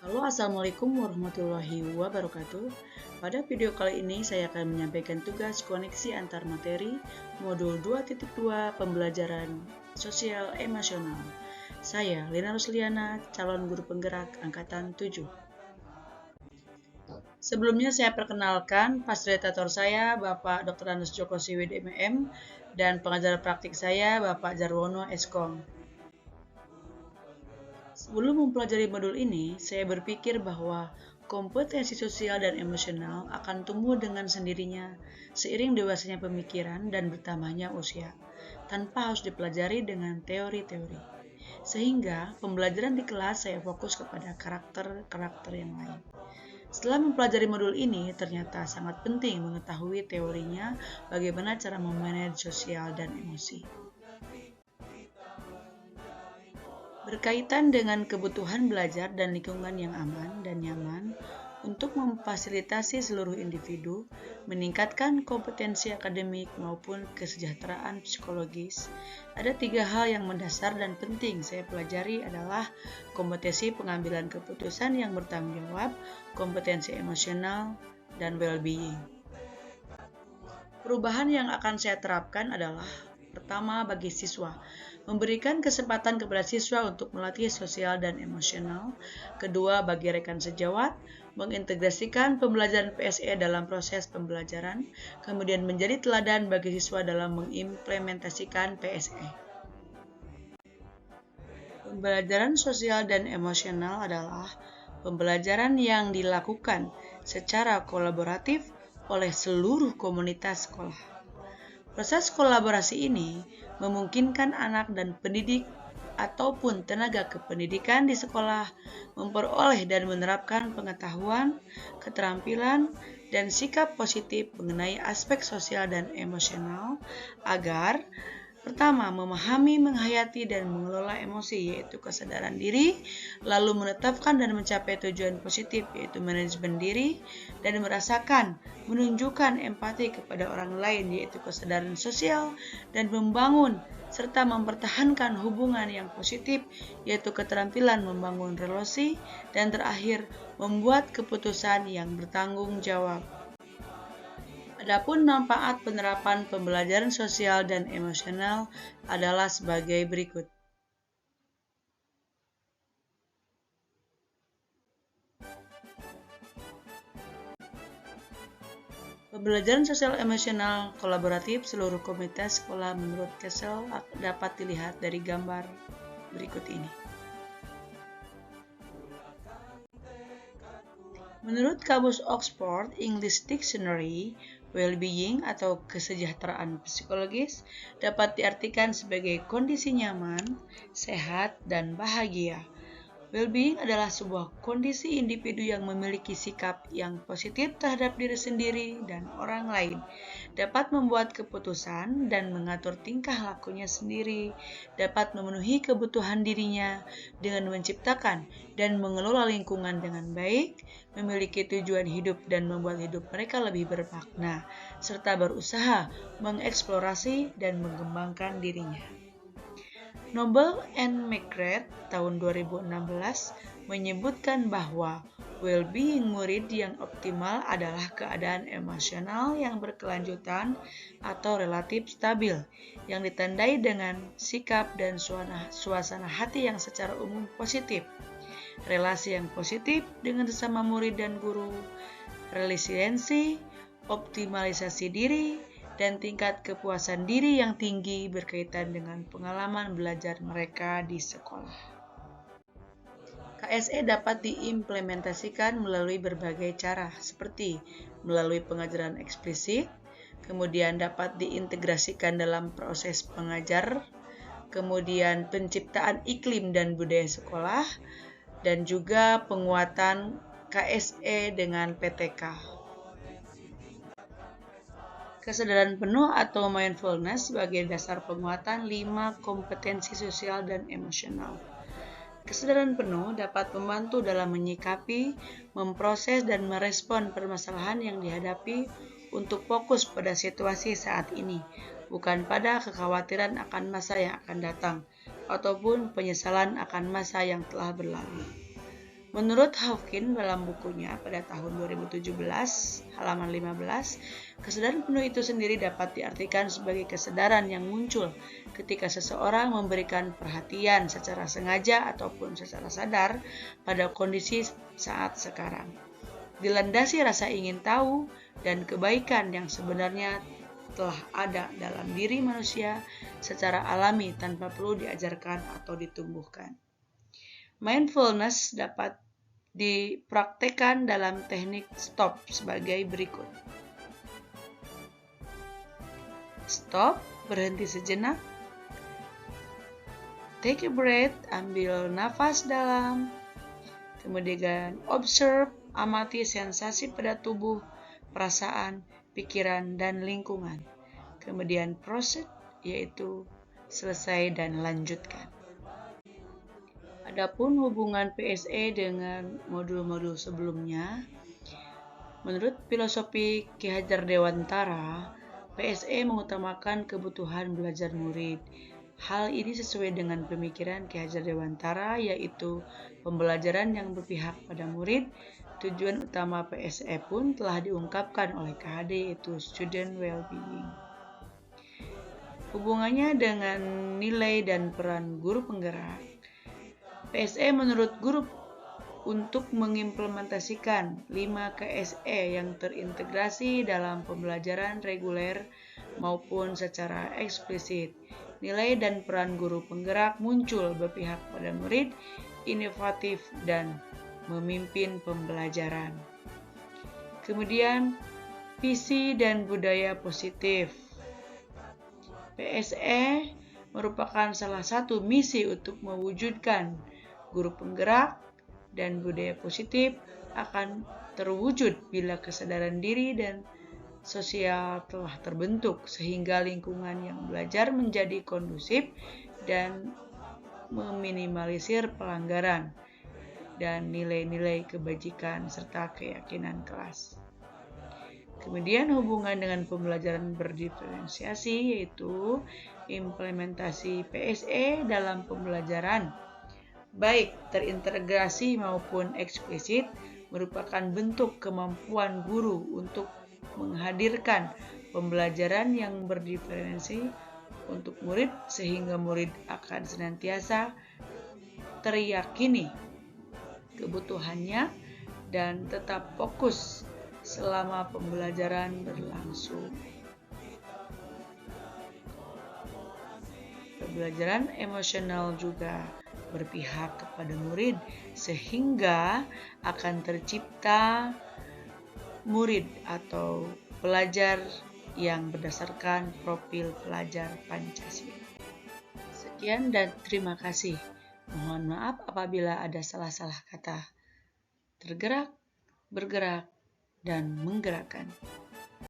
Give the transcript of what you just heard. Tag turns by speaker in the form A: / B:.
A: Halo, Assalamualaikum warahmatullahi wabarakatuh. Pada video kali ini saya akan menyampaikan tugas koneksi antar materi modul 2.2 pembelajaran sosial emosional. Saya Lina Rusliana, calon guru penggerak angkatan 7. Sebelumnya saya perkenalkan fasilitator saya Bapak Dr. Anus Joko Siwid MM dan pengajar praktik saya Bapak Jarwono Eskom. Sebelum mempelajari modul ini, saya berpikir bahwa kompetensi sosial dan emosional akan tumbuh dengan sendirinya seiring dewasanya pemikiran dan bertambahnya usia, tanpa harus dipelajari dengan teori-teori. Sehingga pembelajaran di kelas saya fokus kepada karakter-karakter yang lain. Setelah mempelajari modul ini, ternyata sangat penting mengetahui teorinya bagaimana cara memanage sosial dan emosi. Berkaitan dengan kebutuhan belajar dan lingkungan yang aman dan nyaman untuk memfasilitasi seluruh individu, meningkatkan kompetensi akademik maupun kesejahteraan psikologis, ada 3 hal yang mendasar dan penting saya pelajari adalah kompetensi pengambilan keputusan yang bertanggung jawab, kompetensi emosional, dan well-being. Perubahan yang akan saya terapkan adalah pertama, bagi siswa, memberikan kesempatan kepada siswa untuk melatih sosial dan emosional. Kedua, bagi rekan sejawat, mengintegrasikan pembelajaran PSE dalam proses pembelajaran, kemudian menjadi teladan bagi siswa dalam mengimplementasikan PSE. Pembelajaran sosial dan emosional adalah pembelajaran yang dilakukan secara kolaboratif oleh seluruh komunitas sekolah. Proses kolaborasi ini memungkinkan anak dan pendidik ataupun tenaga kependidikan di sekolah memperoleh dan menerapkan pengetahuan, keterampilan, dan sikap positif mengenai aspek sosial dan emosional agar pertama, memahami, menghayati, dan mengelola emosi, yaitu kesadaran diri, lalu menetapkan dan mencapai tujuan positif, yaitu manajemen diri, dan merasakan, menunjukkan empati kepada orang lain, yaitu kesadaran sosial, dan membangun serta mempertahankan hubungan yang positif, yaitu keterampilan membangun relasi, dan terakhir, membuat keputusan yang bertanggung jawab. Adapun manfaat penerapan pembelajaran sosial dan emosional adalah sebagai berikut. Pembelajaran sosial emosional kolaboratif seluruh komunitas sekolah menurut Kessel dapat dilihat dari gambar berikut ini. Menurut Kamus Oxford English Dictionary, well-being atau kesejahteraan psikologis dapat diartikan sebagai kondisi nyaman, sehat, dan bahagia. Well-being adalah sebuah kondisi individu yang memiliki sikap yang positif terhadap diri sendiri dan orang lain, dapat membuat keputusan dan mengatur tingkah lakunya sendiri, dapat memenuhi kebutuhan dirinya dengan menciptakan dan mengelola lingkungan dengan baik, memiliki tujuan hidup dan membuat hidup mereka lebih bermakna, serta berusaha mengeksplorasi dan mengembangkan dirinya. Noble and McGrath tahun 2016 menyebutkan bahwa well-being murid yang optimal adalah keadaan emosional yang berkelanjutan atau relatif stabil, yang ditandai dengan sikap dan suasana hati yang secara umum positif, relasi yang positif dengan sesama murid dan guru, resiliensi, optimalisasi diri, dan tingkat kepuasan diri yang tinggi berkaitan dengan pengalaman belajar mereka di sekolah. KSE dapat diimplementasikan melalui berbagai cara, seperti melalui pengajaran eksplisit, kemudian dapat diintegrasikan dalam proses pengajar, kemudian penciptaan iklim dan budaya sekolah, dan juga penguatan KSE dengan PTK. Kesadaran penuh atau mindfulness sebagai dasar penguatan 5 kompetensi sosial dan emosional. Kesadaran penuh dapat membantu dalam menyikapi, memproses, dan merespon permasalahan yang dihadapi untuk fokus pada situasi saat ini, bukan pada kekhawatiran akan masa yang akan datang, ataupun penyesalan akan masa yang telah berlalu. Menurut Hawkins dalam bukunya pada tahun 2017, halaman 15, kesadaran penuh itu sendiri dapat diartikan sebagai kesadaran yang muncul ketika seseorang memberikan perhatian secara sengaja ataupun secara sadar pada kondisi saat sekarang. Dilandasi rasa ingin tahu dan kebaikan yang sebenarnya telah ada dalam diri manusia secara alami tanpa perlu diajarkan atau ditumbuhkan. Mindfulness dapat dipraktekkan dalam teknik stop sebagai berikut. Stop, berhenti sejenak. Take a breath, ambil nafas dalam. Kemudian observe, amati sensasi pada tubuh, perasaan, pikiran, dan lingkungan. Kemudian proceed, yaitu selesai dan lanjutkan. Adapun hubungan PSE dengan modul-modul sebelumnya, menurut filosofi Ki Hajar Dewantara, PSE mengutamakan kebutuhan belajar murid. Hal ini sesuai dengan pemikiran Ki Hajar Dewantara, yaitu pembelajaran yang berpihak pada murid. Tujuan utama PSE pun telah diungkapkan oleh KHD, yaitu Student Well-being. Hubungannya dengan nilai dan peran guru penggerak. PSE menurut guru untuk mengimplementasikan 5 KSE yang terintegrasi dalam pembelajaran reguler maupun secara eksplisit. Nilai dan peran guru penggerak muncul berpihak pada murid, inovatif, dan memimpin pembelajaran. Kemudian, visi dan budaya positif. PSE merupakan salah satu misi untuk mewujudkan guru penggerak, dan budaya positif akan terwujud bila kesadaran diri dan sosial telah terbentuk sehingga lingkungan yang belajar menjadi kondusif dan meminimalisir pelanggaran dan nilai-nilai kebajikan serta keyakinan kelas. Kemudian hubungan dengan pembelajaran berdiferensiasi, yaitu implementasi PSE dalam pembelajaran baik terintegrasi maupun eksplisit merupakan bentuk kemampuan guru untuk menghadirkan pembelajaran yang berdiferensi untuk murid sehingga murid akan senantiasa teryakini kebutuhannya dan tetap fokus selama pembelajaran berlangsung. Pembelajaran emosional juga berpihak kepada murid sehingga akan tercipta murid atau pelajar yang berdasarkan profil pelajar Pancasila. Sekian dan terima kasih. Mohon maaf apabila ada salah-salah kata. Tergerak, bergerak, dan menggerakkan.